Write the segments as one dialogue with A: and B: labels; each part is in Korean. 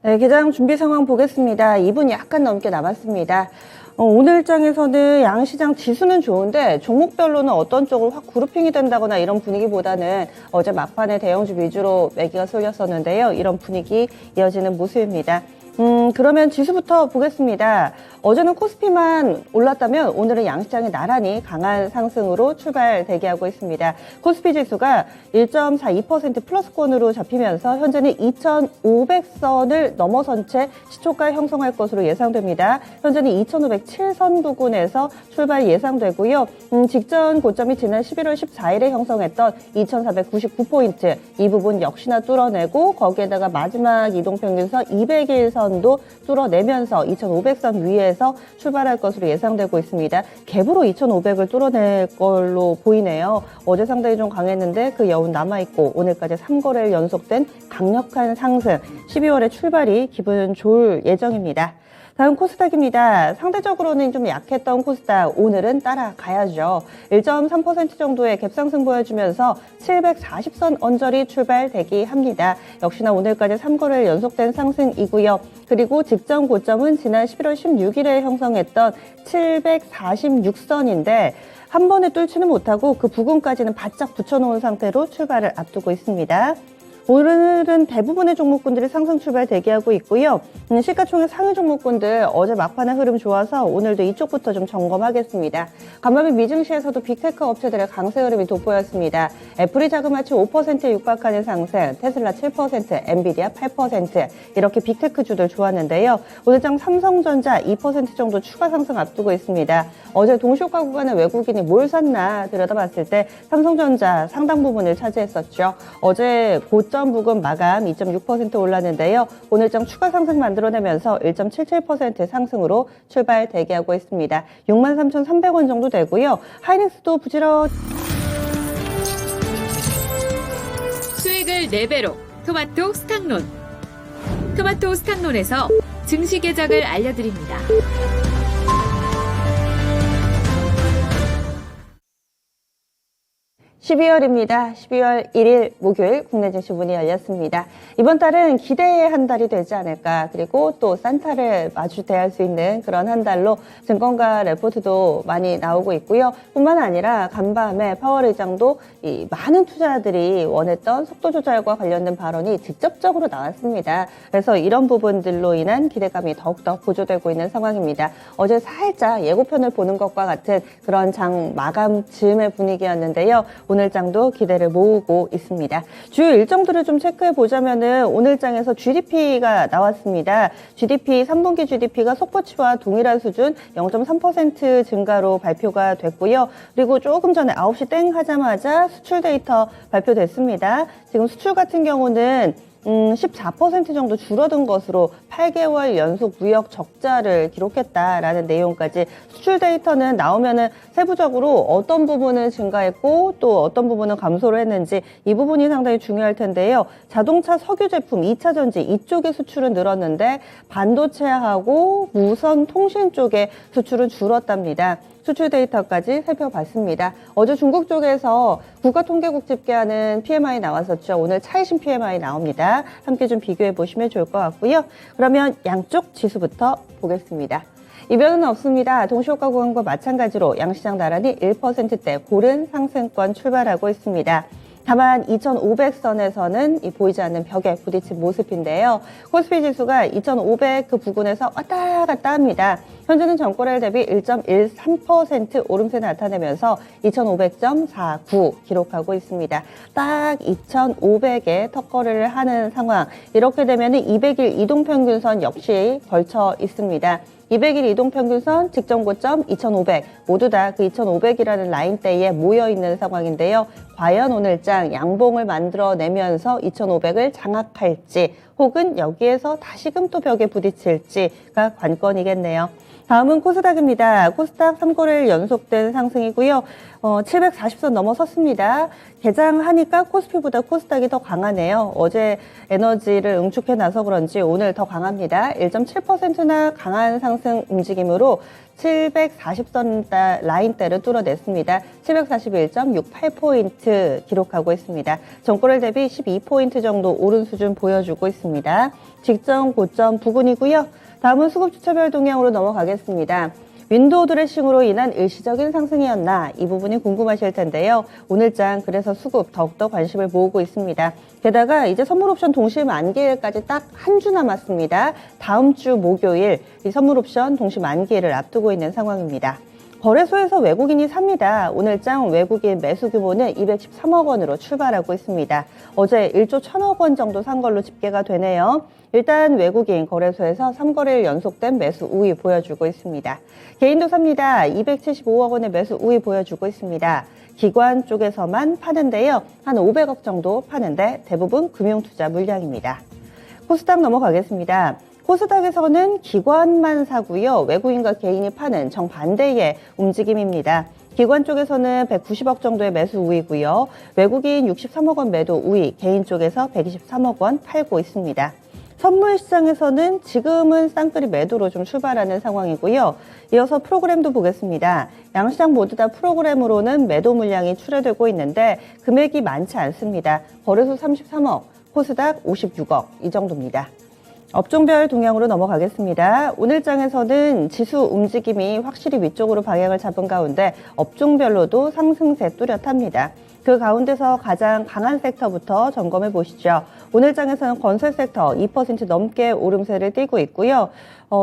A: 네, 개장 준비 상황 보겠습니다. 2분 약간 넘게 남았습니다. 오늘장에서는 양시장 지수는 좋은데 종목별로는 어떤 쪽으로 확 그룹핑이 된다거나 이런 분위기보다는 어제 막판에 대형주 위주로 매기가 쏠렸었는데요. 이런 분위기 이어지는 모습입니다. 그러면 지수부터 보겠습니다. 어제는 코스피만 올랐다면 오늘은 양시장이 나란히 강한 상승으로 출발 대기하고 있습니다. 코스피 지수가 1.42% 플러스권으로 잡히면서 현재는 2,500선을 넘어선 채 시초가 형성할 것으로 예상됩니다. 현재는 2,507선 부근에서 출발 예상되고요. 직전 고점이 지난 11월 14일에 형성했던 2,499포인트 이 부분 역시나 뚫어내고 거기에다가 마지막 이동평균선 200일선도 뚫어내면서 2,500선 위에서 출발할 것으로 예상되고 있습니다. 갭으로 2,500을 뚫어낼 걸로 보이네요. 어제 상당히 좀 강했는데 그 여운 남아있고 오늘까지 3거래일 연속된 강력한 상승 12월에 출발이 기분 좋을 예정입니다. 다음 코스닥입니다. 상대적으로는 좀 약했던 코스닥 오늘은 따라가야죠. 1.3% 정도의 갭상승 보여주면서 740선 언저리 출발 대기합니다. 역시나 오늘까지 3거래일 연속된 상승이고요. 그리고 직전 고점은 지난 11월 16일에 형성했던 746선인데 한 번에 뚫지는 못하고 그 부근까지는 바짝 붙여놓은 상태로 출발을 앞두고 있습니다. 오늘은 대부분의 종목군들이 상승 출발 대기하고 있고요. 시가총액 상위 종목군들 어제 막판의 흐름 좋아서 오늘도 이쪽부터 좀 점검하겠습니다. 간밤에 미증시에서도 빅테크 업체들의 강세 흐름이 돋보였습니다. 애플이 자그마치 5%에 육박하는 상승, 테슬라 7%, 엔비디아 8% 이렇게 빅테크주들 좋았는데요. 오늘장 삼성전자 2% 정도 추가 상승 앞두고 있습니다. 어제 동시효과 구간에 외국인이 뭘 샀나 들여다봤을 때 삼성전자 상당 부분을 차지했었죠. 어제 고점 부근 마감 2.6% 올랐는데요. 오늘장 추가 상승 만들어내면서 1.77% 상승으로 출발 대기하고 있습니다. 63,300원 정도 되고요. 하이닉스도 부지런히
B: 수익을 4배로 토마토 스탁론. 토마토 스탁론에서 증시 계정을 알려드립니다.
A: 12월입니다. 12월 1일 목요일 국내 증시 문이 열렸습니다. 이번 달은 기대의 한 달이 되지 않을까. 그리고 또 산타를 마주 대할 수 있는 그런 한 달로 증권가 레포트도 많이 나오고 있고요. 뿐만 아니라 간밤에 파월 의장도 이 많은 투자자들이 원했던 속도 조절과 관련된 발언이 직접적으로 나왔습니다. 그래서 이런 부분들로 인한 기대감이 더욱더 고조되고 있는 상황입니다. 어제 살짝 예고편을 보는 것과 같은 그런 장 마감 즈음의 분위기였는데요. 오늘장도 기대를 모으고 있습니다. 주요 일정들을 좀 체크해 보자면은 오늘장에서 GDP가 나왔습니다. GDP 3분기 GDP가 속보치와 동일한 수준 0.3% 증가로 발표가 됐고요. 그리고 조금 전에 9시 땡 하자마자 수출 데이터 발표됐습니다. 지금 수출 같은 경우는 14% 정도 줄어든 것으로 8개월 연속 무역 적자를 기록했다라는 내용까지 수출 데이터는 나오면은 세부적으로 어떤 부분은 증가했고 또 어떤 부분은 감소를 했는지 이 부분이 상당히 중요할 텐데요. 자동차 석유 제품 2차 전지 이쪽의 수출은 늘었는데 반도체하고 무선 통신 쪽의 수출은 줄었답니다. 수출 데이터까지 살펴봤습니다. 어제 중국 쪽에서 국가통계국 집계하는 PMI 나왔었죠. 오늘 차이신 PMI 나옵니다. 함께 좀 비교해 보시면 좋을 것 같고요. 그러면 양쪽 지수부터 보겠습니다. 이변은 없습니다. 동시효과 구간과 마찬가지로 양시장 나란히 1%대 고른 상승권 출발하고 있습니다. 다만 2,500선에서는 보이지 않는 벽에 부딪힌 모습인데요. 코스피 지수가 2,500 그 부근에서 왔다 갔다 합니다. 현재는 전거래일 대비 1.13% 오름세 나타내면서 2,500.49 기록하고 있습니다. 딱 2,500에 턱걸이를 하는 상황. 이렇게 되면 200일 이동평균선 역시 걸쳐 있습니다. 200일 이동평균선, 직전 고점 2,500 모두 다 그 2,500이라는 라인대에 모여있는 상황인데요. 과연 오늘장 양봉을 만들어내면서 2,500을 장악할지 혹은 여기에서 다시금 또 벽에 부딪힐지가 관건이겠네요. 다음은 코스닥입니다. 코스닥 3거래일 연속된 상승이고요. 740선 넘어섰습니다. 개장하니까 코스피보다 코스닥이 더 강하네요. 어제 에너지를 응축해 나서 그런지 오늘 더 강합니다. 1.7%나 강한 상승 움직임으로 740선 라인대를 뚫어냈습니다. 741.68포인트 기록하고 있습니다. 전고를 대비 12포인트 정도 오른 수준 보여주고 있습니다. 직전 고점 부근이고요. 다음은 수급주차별 동향으로 넘어가겠습니다. 윈도우 드레싱으로 인한 일시적인 상승이었나 이 부분이 궁금하실 텐데요. 오늘장 그래서 수급 더욱더 관심을 모으고 있습니다. 게다가 이제 선물옵션 동시 만기일까지 딱 한 주 남았습니다. 다음 주 목요일 이 선물옵션 동시 만기일을 앞두고 있는 상황입니다. 거래소에서 외국인이 삽니다. 오늘장 외국인 매수 규모는 213억 원으로 출발하고 있습니다. 어제 1조 1천억 원 정도 산 걸로 집계가 되네요. 일단 외국인 거래소에서 3거래일 연속된 매수 우위 보여주고 있습니다. 개인도 삽니다. 275억 원의 매수 우위 보여주고 있습니다. 기관 쪽에서만 파는데요. 한 500억 정도 파는데 대부분 금융투자 물량입니다. 코스닥 넘어가겠습니다. 코스닥에서는 기관만 사고요. 외국인과 개인이 파는 정반대의 움직임입니다. 기관 쪽에서는 190억 정도의 매수 우위고요. 외국인 63억 원 매도 우위, 개인 쪽에서 123억 원 팔고 있습니다. 선물 시장에서는 지금은 쌍끌이 매도로 좀 출발하는 상황이고요. 이어서 프로그램도 보겠습니다. 양시장 모두 다 프로그램으로는 매도 물량이 출하되고 있는데 금액이 많지 않습니다. 거래소 33억, 코스닥 56억 이 정도입니다. 업종별 동향으로 넘어가겠습니다. 오늘장에서는 지수 움직임이 확실히 위쪽으로 방향을 잡은 가운데 업종별로도 상승세 뚜렷합니다. 그 가운데서 가장 강한 섹터부터 점검해 보시죠. 오늘장에서는 건설 섹터 2% 넘게 오름세를 띠고 있고요.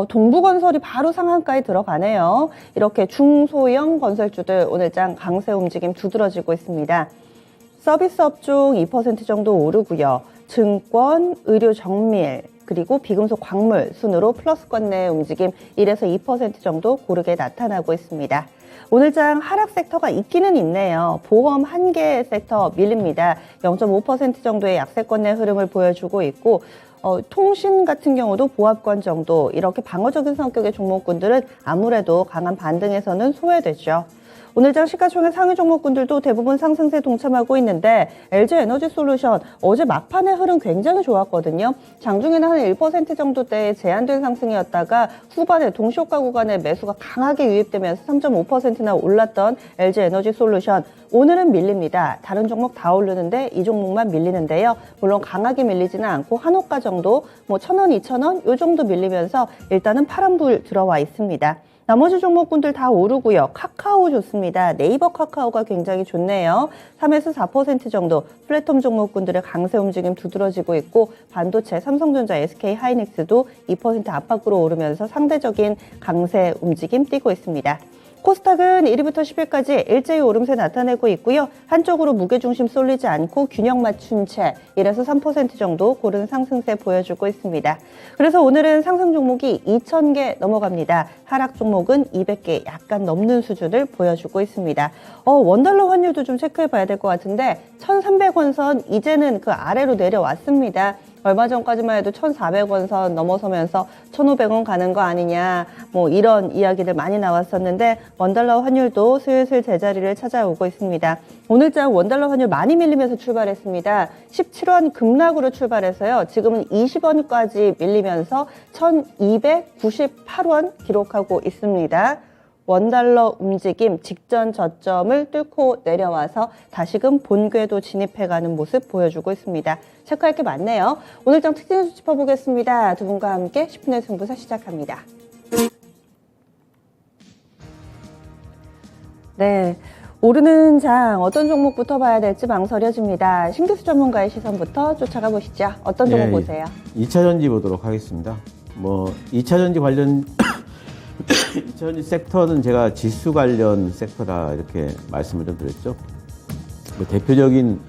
A: 동부건설이 바로 상한가에 들어가네요. 이렇게 중소형 건설주들 오늘장 강세 움직임 두드러지고 있습니다. 서비스 업종 2% 정도 오르고요. 증권, 의료 정밀, 그리고 비금속 광물 순으로 플러스권 내 움직임 1에서 2% 정도 고르게 나타나고 있습니다. 오늘장 하락 섹터가 있기는 있네요. 보험 한 개 섹터 밀립니다. 0.5% 정도의 약세권 내 흐름을 보여주고 있고 통신 같은 경우도 보합권 정도 이렇게 방어적인 성격의 종목군들은 아무래도 강한 반등에서는 소외되죠. 오늘장 시가총액 상위 종목군들도 대부분 상승세 동참하고 있는데 LG에너지솔루션 어제 막판의 흐름 굉장히 좋았거든요. 장중에는 한 1% 정도대의 제한된 상승이었다가 후반에 동시효과 구간의 매수가 강하게 유입되면서 3.5%나 올랐던 LG에너지솔루션 오늘은 밀립니다. 다른 종목 다 오르는데 이 종목만 밀리는데요. 물론 강하게 밀리지는 않고 한호가 정도 1,000원, 2,000원 요 정도 밀리면서 일단은 파란불 들어와 있습니다. 나머지 종목군들 다 오르고요. 카카오 좋습니다. 네이버 카카오가 굉장히 좋네요. 3에서 4% 정도 플랫폼 종목군들의 강세 움직임 두드러지고 있고 반도체, 삼성전자, SK 하이닉스도 2% 안팎으로 오르면서 상대적인 강세 움직임 띠고 있습니다. 코스닥은 1위부터 10위까지 일제히 오름세 나타내고 있고요. 한쪽으로 무게중심 쏠리지 않고 균형 맞춘 채 1에서 3% 정도 고른 상승세 보여주고 있습니다. 그래서 오늘은 상승 종목이 2,000개 넘어갑니다. 하락 종목은 200개 약간 넘는 수준을 보여주고 있습니다. 원달러 환율도 좀 체크해 봐야 될 것 같은데 1,300원 선 이제는 그 아래로 내려왔습니다. 얼마 전까지만 해도 1,400원 선 넘어서면서 1,500원 가는 거 아니냐 이런 이야기들 많이 나왔었는데 원달러 환율도 슬슬 제자리를 찾아오고 있습니다. 오늘장 원달러 환율 많이 밀리면서 출발했습니다. 17원 급락으로 출발해서요. 지금은 20원까지 밀리면서 1,298원 기록하고 있습니다. 원달러 움직임 직전 저점을 뚫고 내려와서 다시금 본궤도 진입해가는 모습 보여주고 있습니다. 체크할 게 많네요. 오늘장 특징 짚어보겠습니다. 두 분과 함께 10분의 승부사 시작합니다. 네, 오르는 장 어떤 종목부터 봐야 될지 망설여집니다. 신기수 전문가의 시선부터 쫓아가 보시죠. 어떤 종목 보세요?
C: 2차전지 보도록 하겠습니다. 2차전지 관련 2차전지 섹터는 제가 지수 관련 섹터다 이렇게 말씀을 좀 드렸죠. 대표적인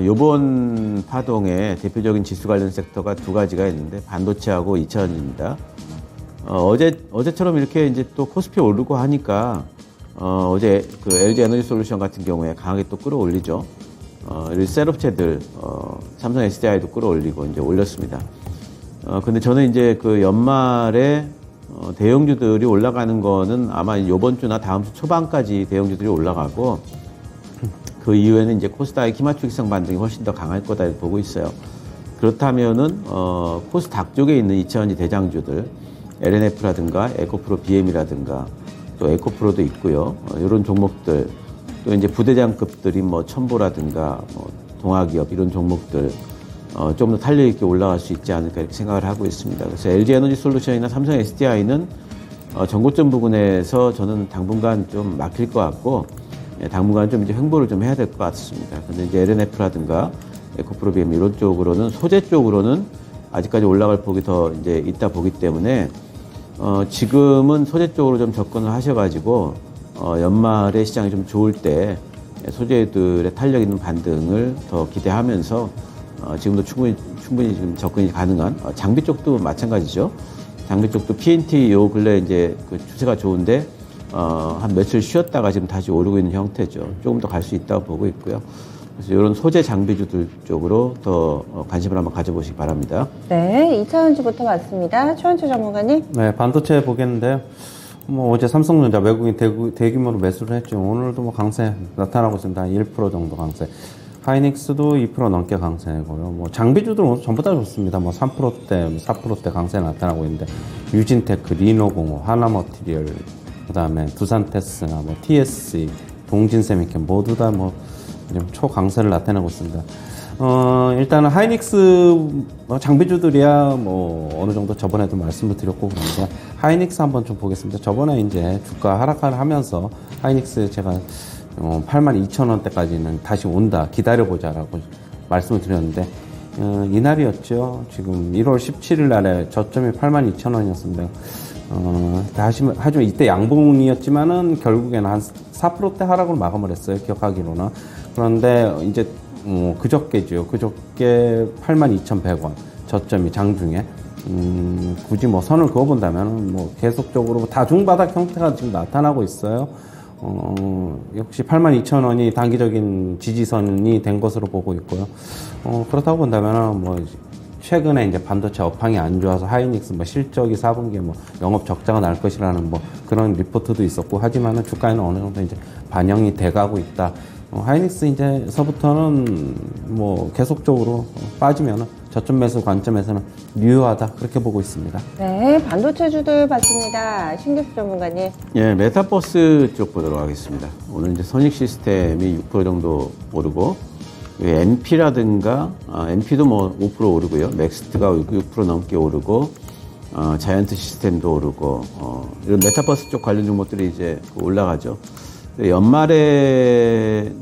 C: 요번 파동의 대표적인 지수 관련 섹터가 두 가지가 있는데 반도체하고 2차전지입니다. 어제처럼 이렇게 이제 또 코스피 오르고 하니까 어제 그 LG 에너지 솔루션 같은 경우에 강하게 또 끌어올리죠. 셋업체들 삼성 SDI도 끌어올리고 이제 올렸습니다. 근데 저는 이제 그 연말에 대형주들이 올라가는 거는 아마 이번 주나 다음 주 초반까지 대형주들이 올라가고 그 이후에는 이제 코스닥의 기맞추기성 반등이 훨씬 더 강할 거다 이렇게 보고 있어요. 그렇다면은 코스닥 쪽에 있는 2차전지 대장주들 LNF라든가 에코프로 BM이라든가 또 에코프로도 있고요. 이런 종목들 또 이제 부대장급들인 뭐 첨보라든가 뭐 동아기업 이런 종목들 좀 더 탄력 있게 올라갈 수 있지 않을까 이렇게 생각을 하고 있습니다. 그래서 LG에너지솔루션이나 삼성 SDI는 전고점 부분에서 저는 당분간 좀 막힐 것 같고 당분간 좀 이제 횡보를 좀 해야 될 것 같습니다. 근데 이제 LNF라든가 에코프로 BM 이런 쪽으로는 소재 쪽으로는 아직까지 올라갈 폭이 더 이제 있다 보기 때문에 지금은 소재 쪽으로 좀 접근을 하셔가지고 연말에 시장이 좀 좋을 때 소재들의 탄력 있는 반등을 더 기대하면서 지금도 충분히 지금 접근이 가능한 장비 쪽도 마찬가지죠. 장비 쪽도 PNT 요 근래 이제 그 추세가 좋은데 한 며칠 쉬었다가 지금 다시 오르고 있는 형태죠. 조금 더 갈 수 있다고 보고 있고요. 그래서 이런 소재 장비주들 쪽으로 더 관심을 한번 가져보시기 바랍니다.
A: 네, 2차전지부터 봤습니다. 최원주 전문가님.
D: 네, 반도체 보겠는데요. 뭐 어제 삼성전자 외국인 대규모로 매수를 했죠. 오늘도 뭐 강세 나타나고 있습니다. 한 1% 정도 강세. 하이닉스도 2% 넘게 강세고요. 뭐 장비주들은 오늘 전부 다 좋습니다. 뭐 3%대, 4%대 강세 나타나고 있는데 유진테크, 리노공업, 하나머티리얼, 그다음에 두산테스나 뭐 TSC, 동진세미캠 모두 다 뭐 초강세를 나타내고 있습니다. 일단은 하이닉스 장비주들이야 뭐 어느 정도 저번에도 말씀을 드렸고 그런데 하이닉스 한번 좀 보겠습니다. 저번에 이제 주가 하락을 하면서 하이닉스 제가 82,000원대까지는 다시 온다 기다려보자라고 말씀을 드렸는데 이날이었죠. 지금 1월 17일 날에 저점이 82,000원이었습니다. 하지만 이때 양봉이었지만은 결국에는 한 4%대 하락으로 마감을 했어요. 기억하기로는. 그런데 이제 그저께죠. 그저께 82,100원 저점이 장중에. 굳이 뭐 선을 그어본다면 뭐 계속적으로 다중바닥 형태가 지금 나타나고 있어요. 역시 82,000원이 단기적인 지지선이 된 것으로 보고 있고요. 그렇다고 본다면 뭐 최근에 이제 반도체 업황이 안 좋아서 하이닉스 뭐 실적이 4분기에 뭐 영업 적자가 날 것이라는 뭐 그런 리포트도 있었고 하지만은 주가에는 어느 정도 이제 반영이 돼가고 있다. 하이닉스 이제서부터는 뭐 계속적으로 빠지면은 저점 매수 관점에서는 유효하다 그렇게 보고 있습니다.
A: 네, 반도체주들 봤습니다. 신규수 전문가님.
C: 예, 메타버스 쪽 보도록 하겠습니다. 오늘 이제 선익 시스템이 6% 정도 오르고, MP라든가, MP도 뭐 5% 오르고요. 넥스트가 6% 넘게 오르고, 자이언트 시스템도 오르고, 이런 메타버스 쪽 관련 종목들이 이제 올라가죠. 연말에는,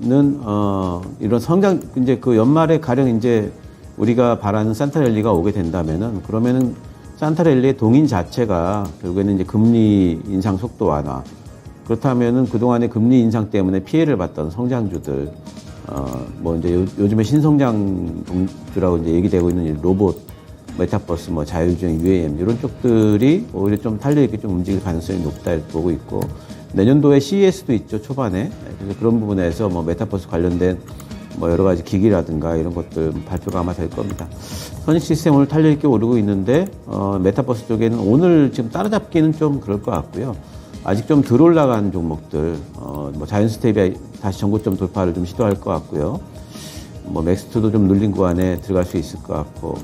C: 이런 성장, 이제 그 연말에 가령 이제 우리가 바라는 산타랠리가 오게 된다면은, 그러면은 산타랠리의 동인 자체가 결국에는 이제 금리 인상 속도 완화. 그렇다면은 그동안의 금리 인상 때문에 피해를 봤던 성장주들, 뭐 이제 요즘에 신성장주라고 이제 얘기되고 있는 로봇, 메타버스, 뭐 자율주행, UAM 이런 쪽들이 오히려 좀 탄력 있게 좀 움직일 가능성이 높다 이렇게 보고 있고, 내년도에 CES도 있죠, 초반에. 그래서 그런 부분에서 뭐 메타버스 관련된 뭐 여러 가지 기기라든가 이런 것들 발표가 아마 될 겁니다. 선익 시스템 오늘 탄력 있게 오르고 있는데, 메타버스 쪽에는 오늘 지금 따라잡기는 좀 그럴 것 같고요. 아직 좀 덜 올라간 종목들, 뭐 자이언트스텝이 다시 전고점 돌파를 좀 시도할 것 같고요. 뭐 맥스트도 좀 눌린 구간에 들어갈 수 있을 것 같고,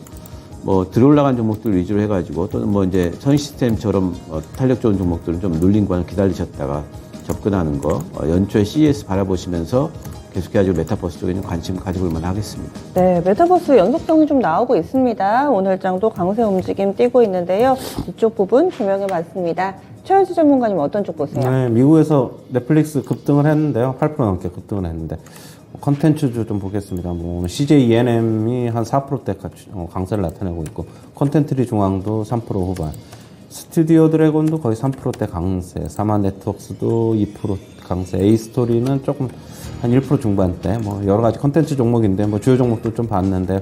C: 뭐 덜 올라간 종목들 위주로 해가지고 또는 뭐 이제 선익 시스템처럼 탄력 좋은 종목들은 좀 눌린 구간을 기다리셨다가 접근하는 거, 연초에 CES 바라보시면서 계속해가지고 메타버스 쪽에는 관심 가져볼 만하겠습니다.
A: 네, 메타버스 연속성이 좀 나오고 있습니다. 오늘 장도 강세 움직임 띄고 있는데요. 이쪽 부분 조명해봤습니다. 최현수 전문가님 어떤 쪽 보세요?
D: 네, 미국에서 넷플릭스 급등을 했는데요. 8% 넘게 급등을 했는데 컨텐츠주 좀 보겠습니다. 뭐 CJ ENM이 한 4%대 강세를 나타내고 있고, 컨텐트리 중앙도 3% 후반, 스튜디오 드래곤도 거의 3%대 강세, 사마 네트워크스도 2% 강세, A-스토리는 조금 한 1% 중반대, 뭐 여러 가지 컨텐츠 종목인데 뭐 주요 종목도 좀 봤는데요.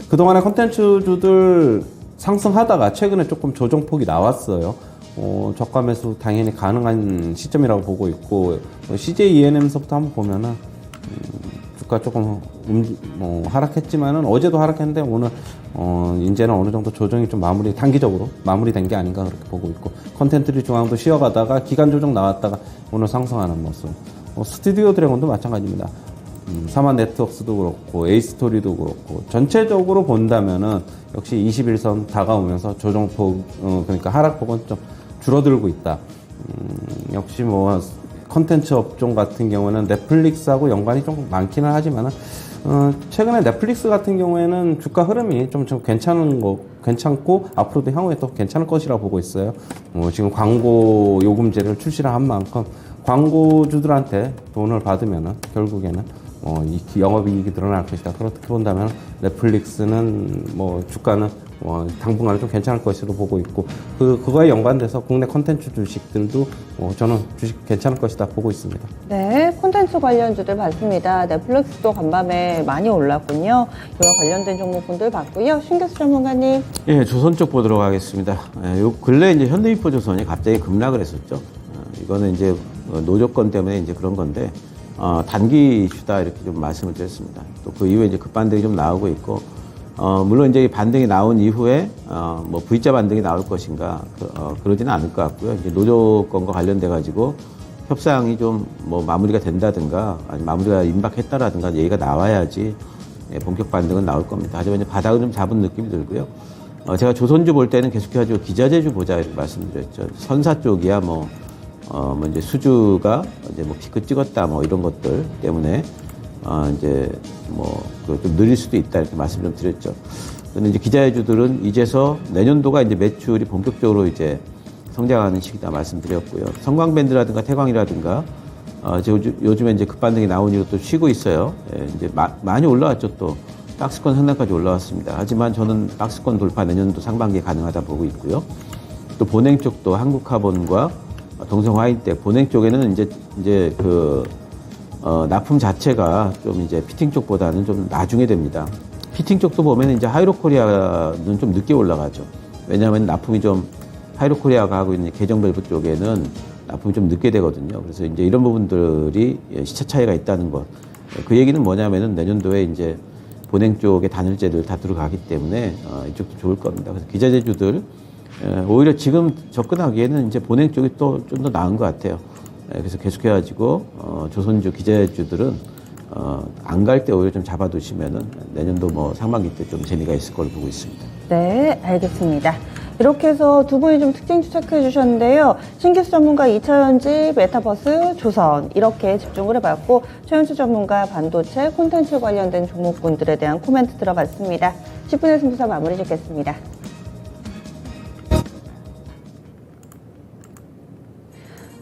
D: 그동안에 컨텐츠주들 상승하다가 최근에 조금 조정폭이 나왔어요. 저가 매수 당연히 가능한 시점이라고 보고 있고, CJ ENM서부터 한번 보면은 주가 조금 하락했지만은 어제도 하락했는데 오늘 이제는 어느 정도 조정이 좀 단기적으로 마무리된 게 아닌가 그렇게 보고 있고, 컨텐츠리 중앙도 쉬어가다가 기간 조정 나왔다가 오늘 상승하는 모습. 스튜디오 드래곤도 마찬가지입니다. 사만 네트워크스도 그렇고 에이스토리도 그렇고 전체적으로 본다면은 역시 21선 다가오면서 조정폭 그러니까 하락폭은 좀 줄어들고 있다. 역시 뭐 컨텐츠 업종 같은 경우는 넷플릭스하고 연관이 좀 많기는 하지만은 최근에 넷플릭스 같은 경우에는 주가 흐름이 좀 괜찮고 앞으로도 향후에 또 괜찮을 것이라 보고 있어요. 지금 광고 요금제를 출시를 한 만큼 광고주들한테 돈을 받으면은 결국에는 이 영업이익이 늘어날 것이다. 그렇게 본다면 넷플릭스는 뭐 주가는 당분간은 좀 괜찮을 것으로 보고 있고 그거에 연관돼서 국내 콘텐츠 주식들도 저는 주식 괜찮을 것이다 보고 있습니다.
A: 네, 콘텐츠 관련주들 봤습니다. 넷플릭스도 간밤에 많이 올랐군요. 이와 관련된 종목분들 봤고요. 신교수 전문가님.
C: 예, 조선 쪽 보도록 하겠습니다. 요 근래 이제 현대인포조선이 갑자기 급락을 했었죠. 이거는 이제 노조건 때문에 이제 그런 건데 단기 이슈다 이렇게 좀 말씀을 드렸습니다. 또 그 이후에 이제 급반등이 좀 나오고 있고 물론 이제 이 반등이 나온 이후에 뭐 V자 반등이 나올 것인가 그러지는 않을 것 같고요. 이제 노조건과 관련돼 가지고 협상이 좀 뭐 마무리가 된다든가 아니 마무리가 임박했다라든가 얘기가 나와야지 본격 반등은 나올 겁니다. 하지만 이제 바닥을 좀 잡은 느낌이 들고요. 제가 조선주 볼 때는 계속해가지고 기자재주 보자 이렇게 말씀드렸죠. 선사 쪽이야 뭐 이제 수주가 이제 뭐 피크 찍었다 뭐 이런 것들 때문에 이제 뭐 좀 느릴 수도 있다 이렇게 말씀 좀 드렸죠. 근데 이제 기자재주들은 이제서 내년도가 이제 매출이 본격적으로 이제 성장하는 시기다 말씀드렸고요. 성광밴드라든가 태광이라든가 요즘에 이제 급반등이 나온 이후로 또 쉬고 있어요. 예, 이제 많이 올라왔죠 또. 박스권 상단까지 올라왔습니다. 하지만 저는 박스권 돌파 내년도 상반기에 가능하다 보고 있고요. 또 본행 쪽도 한국카본과 동성화이텍 본행 쪽에는 이제 납품 자체가 좀 이제 피팅 쪽보다는 좀 나중에 됩니다. 피팅 쪽도 보면 이제 하이로코리아는 좀 늦게 올라가죠. 왜냐하면 납품이 좀 하이로코리아가 하고 있는 계정밸브 쪽에는 납품이 좀 늦게 되거든요. 그래서 이제 이런 부분들이 시차 차이가 있다는 것. 그 얘기는 뭐냐면은 내년도에 이제 본행 쪽의 단일재들 다 들어가기 때문에 이쪽도 좋을 겁니다. 그래서 기자재주들 오히려 지금 접근하기에는 이제 본행 쪽이 또 좀 더 나은 것 같아요. 그래서 계속해가지고 조선주 기자재주들은 안 갈 때 오히려 좀 잡아두시면은 내년도 뭐 상반기 때 좀 재미가 있을 걸로 보고 있습니다.
A: 네, 알겠습니다. 이렇게 해서 두 분이 좀 특징주 체크해 주셨는데요. 신기수 전문가 2차전지, 메타버스, 조선 이렇게 집중을 해봤고 최현수 전문가 반도체, 콘텐츠 관련된 종목군들에 대한 코멘트 들어봤습니다. 10분의 승부사 마무리 짓겠습니다.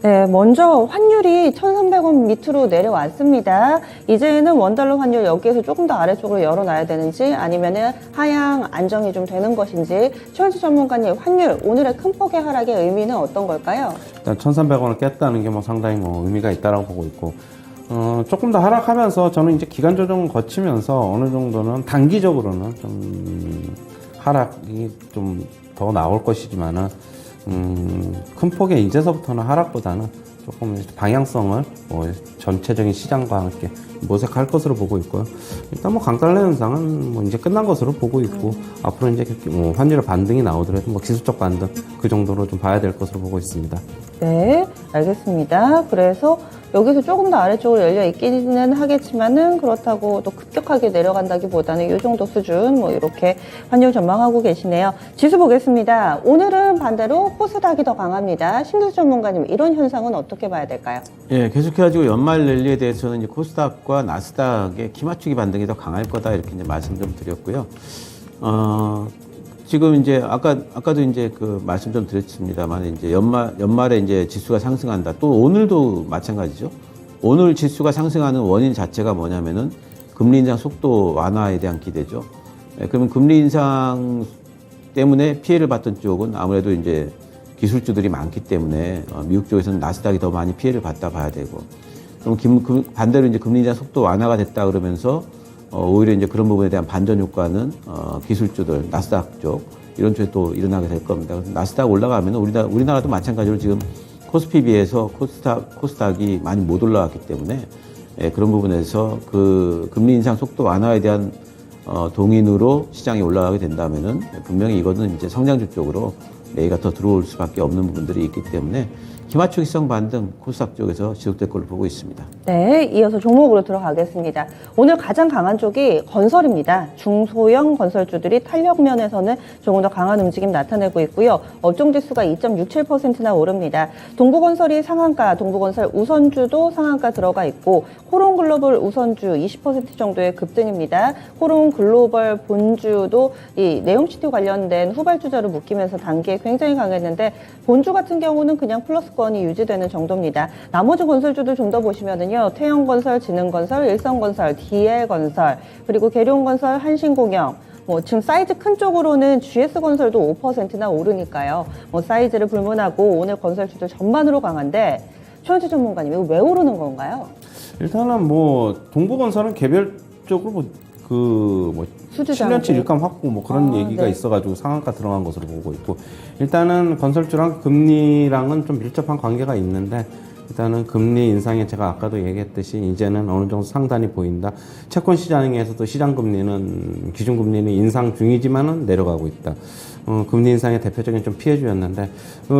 A: 네, 먼저 환율이 1,300원 밑으로 내려왔습니다. 이제는 원달러 환율 여기에서 조금 더 아래쪽으로 열어놔야 되는지 아니면은 하향 안정이 좀 되는 것인지 최현수 전문가님 환율 오늘의 큰 폭의 하락의 의미는 어떤 걸까요?
D: 일단 1,300원을 깼다는 게 뭐 상당히 뭐 의미가 있다라고 보고 있고 조금 더 하락하면서 저는 이제 기간 조정을 거치면서 어느 정도는 단기적으로는 좀 하락이 좀 더 나올 것이지만은 큰 폭의 이제서부터는 하락보다는 조금 방향성을 뭐 전체적인 시장과 함께 모색할 것으로 보고 있고요. 일단 뭐 강달러 현상은 뭐 이제 끝난 것으로 보고 있고 앞으로 이제 뭐 환율의 반등이 나오더라도 뭐 기술적 반등 그 정도로 좀 봐야 될 것으로 보고 있습니다.
A: 네, 알겠습니다. 그래서 여기서 조금 더 아래쪽으로 열려 있기는 하겠지만은 그렇다고 또 급격하게 내려간다기보다는 이 정도 수준 뭐 이렇게 환율 전망하고 계시네요. 지수 보겠습니다. 오늘은 반대로 코스닥이 더 강합니다. 신규 전문가님 이런 현상은 어떻게 봐야 될까요?
C: 예, 계속해가지고 연말 랠리에 대해서는 이제 코스닥과 나스닥의 키맞추기 반등이 더 강할 거다 이렇게 이제 말씀 좀 드렸고요. 지금 이제 아까도 이제 그 말씀 좀 드렸습니다만 이제 연말에 이제 지수가 상승한다. 또 오늘도 마찬가지죠. 오늘 지수가 상승하는 원인 자체가 뭐냐면은 금리 인상 속도 완화에 대한 기대죠. 예, 그러면 금리 인상 때문에 피해를 봤던 쪽은 아무래도 이제 기술주들이 많기 때문에 미국 쪽에서는 나스닥이 더 많이 피해를 봤다 봐야 되고, 그럼 반대로 이제 금리 인상 속도 완화가 됐다 그러면서 오히려 이제 그런 부분에 대한 반전 효과는 기술주들 나스닥 쪽 이런 쪽에 또 일어나게 될 겁니다. 그래서 나스닥 올라가면 우리나라도 마찬가지로 지금 코스피 비해서 코스닥이 많이 못 올라왔기 때문에 그런 부분에서 그 금리 인상 속도 완화에 대한 동인으로 시장이 올라가게 된다면은 분명히 이거는 이제 성장주 쪽으로 매기가 더 들어올 수밖에 없는 부분들이 있기 때문에 기마초기성 반등 코스닥 쪽에서 지속될 걸로 보고 있습니다.
A: 네, 이어서 종목으로 들어가겠습니다. 오늘 가장 강한 쪽이 건설입니다. 중소형 건설주들이 탄력 면에서는 조금 더 강한 움직임 나타내고 있고요. 업종지수가 2.67%나 오릅니다. 동부건설이 상한가, 동부건설 우선주도 상한가 들어가 있고 호롱글로벌 우선주 20% 정도의 급등입니다. 호롱글로벌 본주도 이 네옴시티 관련된 후발주자로 묶이면서 단기에 굉장히 강했는데 본주 같은 경우는 그냥 플러스권이 유지되는 정도입니다. 나머지 건설주들 좀 더 보시면은요. 태영건설, 진흥건설, 일성건설, DL건설, 그리고 계룡건설, 한신공영, 지금 사이즈 큰 쪽으로는 GS건설도 5%나 오르니까요. 사이즈를 불문하고 오늘 건설주들 전반으로 강한데 최현지 전문가님 이거 왜 오르는 건가요?
D: 일단은 동부건설은 개별적으로
A: 수주장
D: 7년치 일감 확보 그런 얘기가
A: 네.
D: 있어가지고 상한가 들어간 것으로 보고 있고, 일단은 건설주랑 금리랑은 좀 밀접한 관계가 있는데, 일단은 금리 인상에 제가 아까도 얘기했듯이 이제는 어느 정도 상단이 보인다. 채권 시장에서도 시장 금리는 기준 금리는 인상 중이지만은 내려가고 있다. 금리 인상의 대표적인 좀 피해주였는데,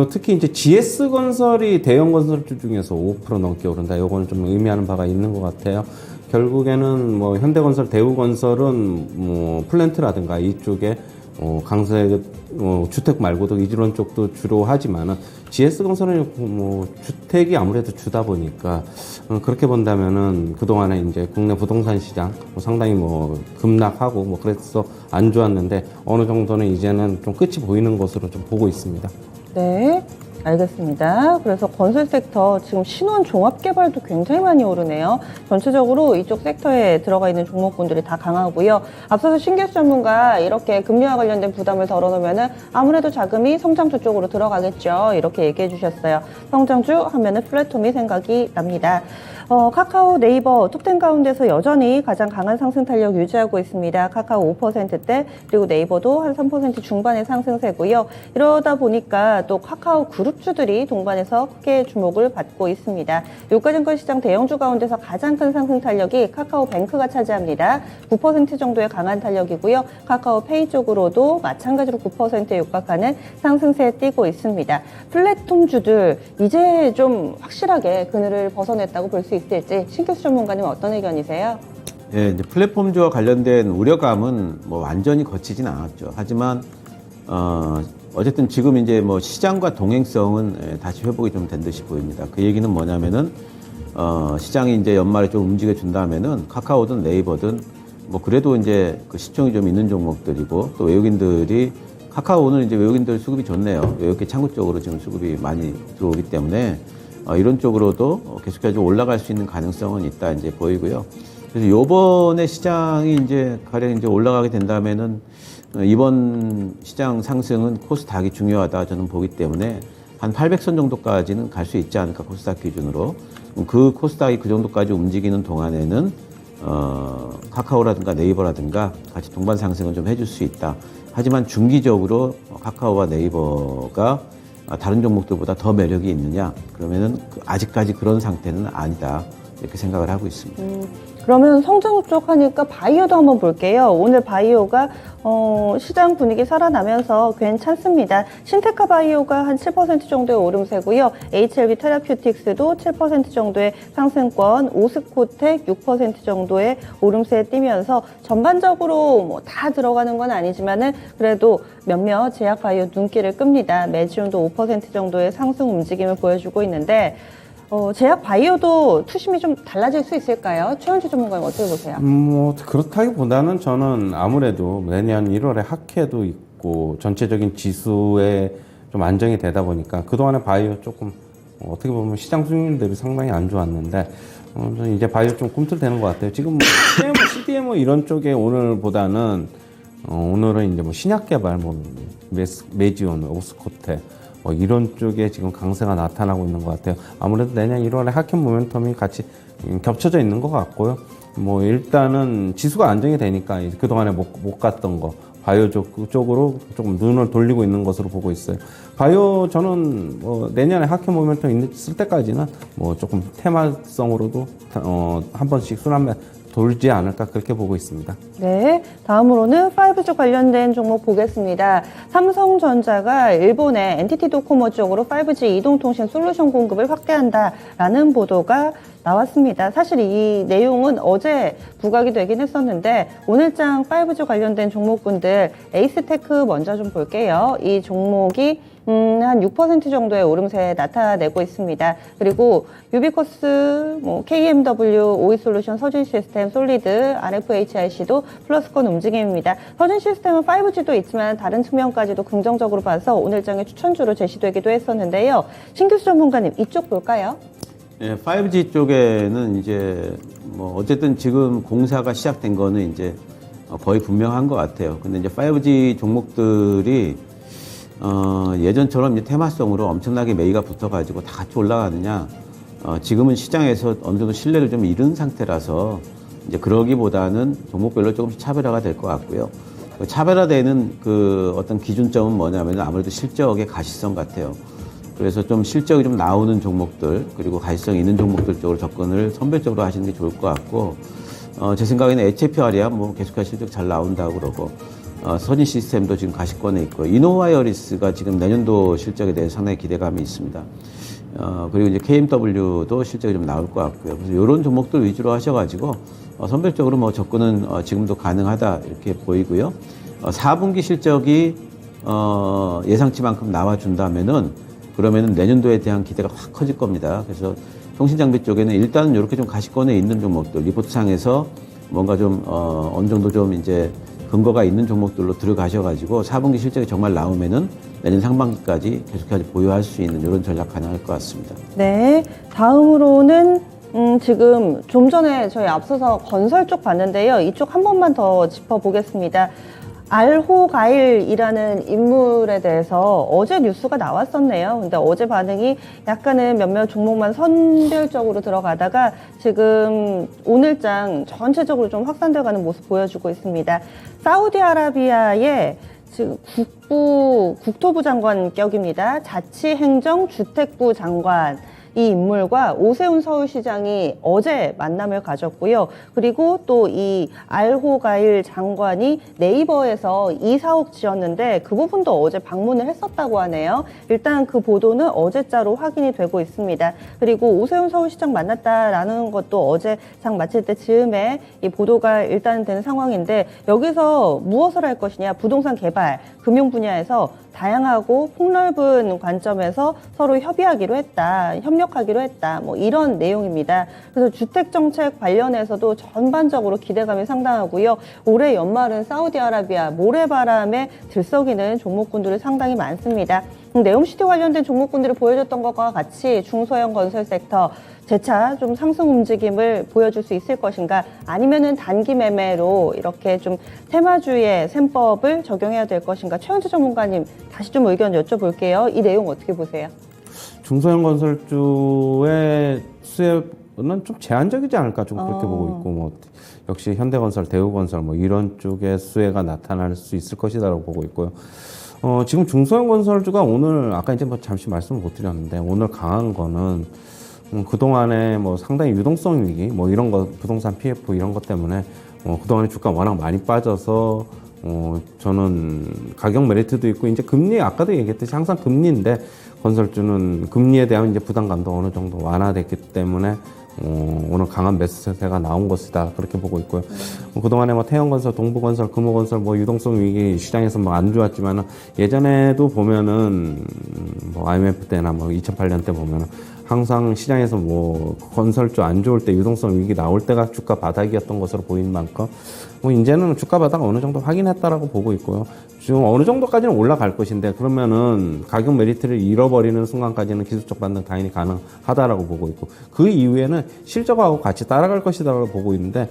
D: 특히 이제 GS 건설이 대형 건설주 중에서 5% 넘게 오른다. 요거는 좀 의미하는 바가 있는 것 같아요. 결국에는 현대건설, 대우건설은 플랜트라든가 이쪽에 강세 주택 말고도 이런 쪽도 주로 하지만은 GS건설은 주택이 아무래도 주다 보니까 그렇게 본다면은 그동안에 이제 국내 부동산 시장 상당히 급락하고 그래서 안 좋았는데 어느 정도는 이제는 좀 끝이 보이는 것으로 좀 보고 있습니다.
A: 네, 알겠습니다. 그래서 건설 섹터 지금 신원 종합개발도 굉장히 많이 오르네요. 전체적으로 이쪽 섹터에 들어가 있는 종목군들이 다 강하고요. 앞서서 신규수 전문가 이렇게 금리와 관련된 부담을 덜어놓으면 아무래도 자금이 성장주 쪽으로 들어가겠죠. 이렇게 얘기해 주셨어요. 성장주 하면은 플랫폼이 생각이 납니다. 카카오, 네이버, 톱10 가운데서 여전히 가장 강한 상승 탄력 유지하고 있습니다. 카카오 5%대, 그리고 네이버도 한 3% 중반의 상승세고요. 이러다 보니까 또 카카오 그룹주들이 동반해서 크게 주목을 받고 있습니다. 유가증권 시장 대형주 가운데서 가장 큰 상승 탄력이 카카오뱅크가 차지합니다. 9% 정도의 강한 탄력이고요. 카카오페이 쪽으로도 마찬가지로 9%에 육박하는 상승세에 띄고 있습니다. 플랫폼주들 이제 좀 확실하게 그늘을 벗어냈다고 볼 수 있을지 신규수 전문가님 어떤 의견이세요?
C: 예, 이제 플랫폼주와 관련된 우려감은 완전히 거치진 않았죠. 하지만 어쨌든 지금 이제 시장과 동행성은 다시 회복이 좀 된 듯이 보입니다. 그 얘기는 뭐냐면은 시장이 이제 연말에 좀 움직여 준다면은 카카오든 네이버든 그래도 이제 그 시총이 좀 있는 종목들이고 또 외국인들이 카카오는 이제 외국인들 수급이 좋네요. 외국계 창구 쪽으로 지금 수급이 많이 들어오기 때문에 이런 쪽으로도 계속해서 좀 올라갈 수 있는 가능성은 있다 이제 보이고요. 그래서 요번에 시장이 이제 가령 이제 올라가게 된다면은 이번 시장 상승은 코스닥이 중요하다 저는 보기 때문에 한 800선 정도까지는 갈 수 있지 않을까 코스닥 기준으로. 그 코스닥이 그 정도까지 움직이는 동안에는 카카오라든가 네이버라든가 같이 동반 상승을 좀 해줄 수 있다. 하지만 중기적으로 카카오와 네이버가 다른 종목들보다 더 매력이 있느냐? 그러면은 아직까지 그런 상태는 아니다. 이렇게 생각을 하고 있습니다.
A: 그러면 성장 쪽 하니까 바이오도 한번 볼게요. 오늘 바이오가 시장 분위기 살아나면서 괜찮습니다. 신테카 바이오가 한 7% 정도의 오름세고요. HLB 테라퓨틱스도 7% 정도의 상승권, 오스코텍 6% 정도의 오름세에 뛰면서 전반적으로 다 들어가는 건 아니지만은 그래도 몇몇 제약 바이오 눈길을 끕니다. 메지온도 5% 정도의 상승 움직임을 보여주고 있는데 제약 바이오도 투심이 좀 달라질 수 있을까요? 최현주 전문가님 어떻게 보세요?
D: 그렇다기보다는 저는 아무래도 내년 1월에 학회도 있고 전체적인 지수에 좀 안정이 되다 보니까 그동안에 바이오 조금 어떻게 보면 시장 수익률 대비 상당히 안 좋았는데 저는 이제 바이오 좀 꿈틀대는 것 같아요. 지금 CDMO 이런 쪽에 오늘보다는 오늘은 이제 신약 개발 메지온, 오스코텍 이런 쪽에 지금 강세가 나타나고 있는 것 같아요. 아무래도 내년 1월에 학회 모멘텀이 같이 겹쳐져 있는 것 같고요. 일단은 지수가 안정이 되니까 그동안에 못 갔던 거 바이오 쪽으로 조금 눈을 돌리고 있는 것으로 보고 있어요. 바이오 저는 내년에 학회 모멘텀 있을 때까지는 조금 테마성으로도 한 번씩 돌지 않을까 그렇게 보고 있습니다.
A: 네, 다음으로는 5G 관련된 종목 보겠습니다. 삼성전자가 일본의 NTT 도코모 쪽으로 5G 이동통신 솔루션 공급을 확대한다라는 보도가 나왔습니다. 사실 이 내용은 어제 부각이 되긴 했었는데 오늘장 5G 관련된 종목군들 에이스테크 먼저 좀 볼게요. 이 종목이 한 6% 정도의 오름세 나타내고 있습니다. 그리고 유비코스, KMW, 오이솔루션, 서진시스템, 솔리드, RFHIC도 플러스권 움직임입니다. 서진시스템은 5G도 있지만 다른 측면까지도 긍정적으로 봐서 오늘장의 추천주로 제시되기도 했었는데요. 신규수 전문가님, 이쪽 볼까요?
C: 예, 5G 쪽에는 이제 어쨌든 지금 공사가 시작된 거는 이제 거의 분명한 것 같아요. 근데 이제 5G 종목들이 예전처럼 이제 테마성으로 엄청나게 매기가 붙어가지고 다 같이 올라가느냐, 지금은 시장에서 어느 정도 신뢰를 좀 잃은 상태라서 이제 그러기보다는 종목별로 조금씩 차별화가 될 것 같고요. 차별화되는 그 어떤 기준점은 뭐냐면 아무래도 실적의 가시성 같아요. 그래서 좀 실적이 좀 나오는 종목들, 그리고 가시성이 있는 종목들 쪽으로 접근을 선별적으로 하시는 게 좋을 것 같고, 제 생각에는 HFR이야 계속해서 실적 잘 나온다고 그러고, 서진 시스템도 지금 가시권에 있고, 이노와이어리스가 지금 내년도 실적에 대해서 상당히 기대감이 있습니다. 그리고 이제 KMW도 실적이 좀 나올 것 같고요. 그래서 이런 종목들 위주로 하셔가지고, 선별적으로 접근은 지금도 가능하다 이렇게 보이고요. 4분기 실적이, 예상치만큼 나와준다면은, 그러면은 내년도에 대한 기대가 확 커질 겁니다. 그래서 통신장비 쪽에는 일단은 이렇게 좀 가시권에 있는 종목들, 리포트상에서 뭔가 좀, 어느 정도 좀 이제 근거가 있는 종목들로 들어가셔가지고 4분기 실적이 정말 나오면은 내년 상반기까지 계속해서 보유할 수 있는 이런 전략 가능할 것 같습니다.
A: 네, 다음으로는 지금 좀 전에 저희 앞서서 건설 쪽 봤는데요. 이쪽 한 번만 더 짚어보겠습니다. 알호가일이라는 인물에 대해서 어제 뉴스가 나왔었네요. 근데 어제 반응이 약간은 몇몇 종목만 선별적으로 들어가다가 지금 오늘장 전체적으로 좀 확산되어가는 모습 보여주고 있습니다. 사우디아라비아의 지금 국토부 장관 격입니다. 자치행정주택부 장관. 이 인물과 오세훈 서울시장이 어제 만남을 가졌고요. 그리고 또 이 알호가일 장관이 네이버에서 이사옥 지었는데 그 부분도 어제 방문을 했었다고 하네요. 일단 그 보도는 어제자로 확인이 되고 있습니다. 그리고 오세훈 서울시장 만났다라는 것도 어제 장 마칠 때 즈음에 이 보도가 일단 된 상황인데 여기서 무엇을 할 것이냐, 부동산 개발, 금융 분야에서 다양하고 폭넓은 관점에서 서로 협의하기로 했다, 협력하기로 했다, 이런 내용입니다. 그래서 주택정책 관련해서도 전반적으로 기대감이 상당하고요. 올해 연말은 사우디아라비아 모래바람에 들썩이는 종목군들이 상당히 많습니다. 네옴시티 관련된 종목군들을 보여줬던 것과 같이 중소형 건설 섹터 재차 좀 상승 움직임을 보여줄 수 있을 것인가, 아니면은 단기 매매로 이렇게 좀 테마주의 셈법을 적용해야 될 것인가. 최현주 전문가님 다시 좀 의견 여쭤볼게요. 이 내용 어떻게 보세요?
D: 중소형 건설주의 수혜는 좀 제한적이지 않을까 좀 그렇게 보고 있고, 역시 현대건설, 대우건설 이런 쪽의 수혜가 나타날 수 있을 것이다라고 보고 있고요. 지금 중소형 건설주가 오늘 아까 이제 잠시 말씀을 못 드렸는데 오늘 강한 거는 그동안에 상당히 유동성 위기 이런 거, 부동산 PF 이런 것 때문에 그동안에 주가 워낙 많이 빠져서 저는 가격 메리트도 있고, 이제 금리, 아까도 얘기했듯이 항상 금리인데 건설주는 금리에 대한 이제 부담감도 어느 정도 완화됐기 때문에 오늘 강한 매수세가 나온 것이다 그렇게 보고 있고요. 그동안에 태형건설, 동부건설, 금호건설 유동성 위기 시장에서 안 좋았지만은 예전에도 보면은 IMF 때나 2008년 때 보면은 항상 시장에서 건설주 안 좋을 때 유동성 위기 나올 때가 주가 바닥이었던 것으로 보이는 만큼 이제는 주가 바닥 어느 정도 확인했다라고 보고 있고요. 지금 어느 정도까지는 올라갈 것인데 그러면은 가격 메리트를 잃어버리는 순간까지는 기술적 반등 당연히 가능하다라고 보고 있고, 그 이후에는 실적하고 같이 따라갈 것이다라고 보고 있는데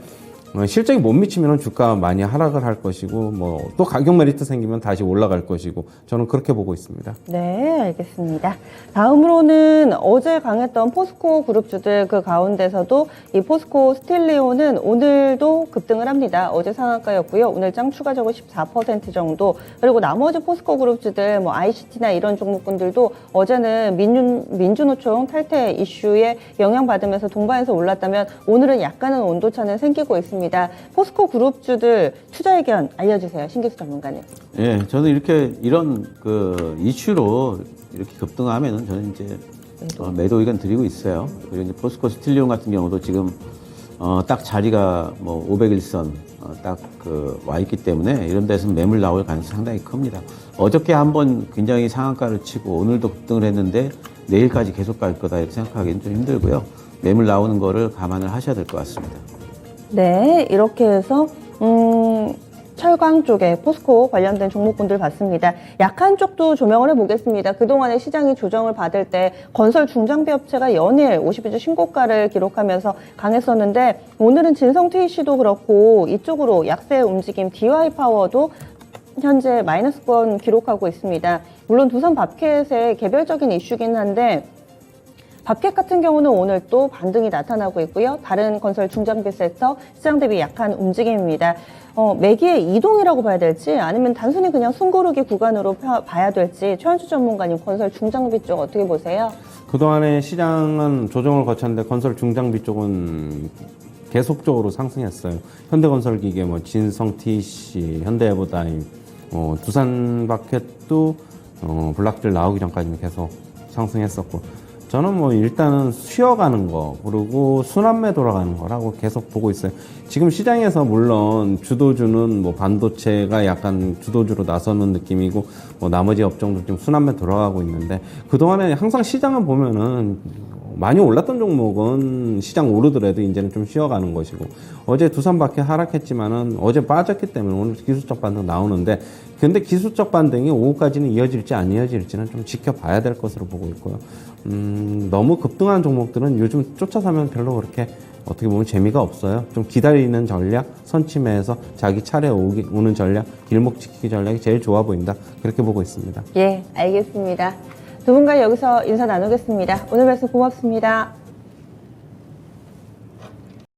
D: 실적이 못 미치면 주가 많이 하락을 할 것이고 뭐 또 가격 메리트 생기면 다시 올라갈 것이고 저는 그렇게 보고 있습니다.
A: 네, 알겠습니다. 다음으로는 어제 강했던 포스코 그룹주들 그 가운데서도 이 포스코 스틸리온은 오늘도 급등을 합니다. 어제 상한가였고요. 오늘 장 추가적으로 14% 정도. 그리고 나머지 포스코 그룹주들 뭐 ICT나 이런 종목군들도 어제는 민주노총 탈퇴 이슈에 영향받으면서 동반해서 올랐다면 오늘은 약간은 온도차는 생기고 있습니다. 포스코 그룹주들 투자 의견 알려주세요. 신기수 전문가님.
C: 예, 저는 이런 그 이슈로 이렇게 급등하면은 저는 이제 매도 의견 드리고 있어요. 그리고 이제 포스코 스틸리온 같은 경우도 지금 딱 자리가 뭐 500일선 딱 그 와 있기 때문에 이런 데서 매물 나올 가능성이 상당히 큽니다. 어저께 한번 굉장히 상한가를 치고 오늘도 급등을 했는데 내일까지 계속 갈 거다 이렇게 생각하기는 좀 힘들고요. 매물 나오는 거를 감안을 하셔야 될 것 같습니다.
A: 네, 이렇게 해서 철강 쪽에 포스코 관련된 종목군들 봤습니다. 약한 쪽도 조명을 해보겠습니다. 그동안에 시장이 조정을 받을 때 건설 중장비 업체가 연일 52주 신고가를 기록하면서 강했었는데 오늘은 진성 TC도 그렇고 이쪽으로 약세 움직임 DY 파워도 현재 마이너스권 기록하고 있습니다. 물론 두산 밥켓의 개별적인 이슈긴 한데 밥켓 같은 경우는 오늘 또 반등이 나타나고 있고요. 다른 건설 중장비 섹터 시장 대비 약한 움직임입니다. 매기의 이동이라고 봐야 될지 아니면 단순히 그냥 숨고르기 구간으로 봐야 될지 최현주 전문가님 건설 중장비 쪽 어떻게 보세요?
D: 그동안에 시장은 조정을 거쳤는데 건설 중장비 쪽은 계속적으로 상승했어요. 현대건설기계, 뭐 진성 TC, 현대에버다임, 두산바켓도 블락들 나오기 전까지는 계속 상승했었고 저는 뭐 일단은 쉬어가는 거 그리고 순환매 돌아가는 거라고 계속 보고 있어요. 지금 시장에서 물론 주도주는 뭐 반도체가 약간 주도주로 나서는 느낌이고 뭐 나머지 업종도 좀 순환매 돌아가고 있는데 그동안에 항상 시장을 보면은 많이 올랐던 종목은 시장 오르더라도 이제는 좀 쉬어가는 것이고 어제 두산밖에 하락했지만은 어제 빠졌기 때문에 오늘 기술적 반등 나오는데 근데 기술적 반등이 오후까지는 이어질지 안 이어질지는 좀 지켜봐야 될 것으로 보고 있고요. 너무 급등한 종목들은 요즘 쫓아 사면 별로 그렇게 어떻게 보면 재미가 없어요. 좀 기다리는 전략, 선침해서 자기 차례 오는 전략, 길목 지키기 전략이 제일 좋아 보인다. 그렇게 보고 있습니다.
A: 예, 알겠습니다. 두 분과 여기서 인사 나누겠습니다. 오늘 말씀 고맙습니다.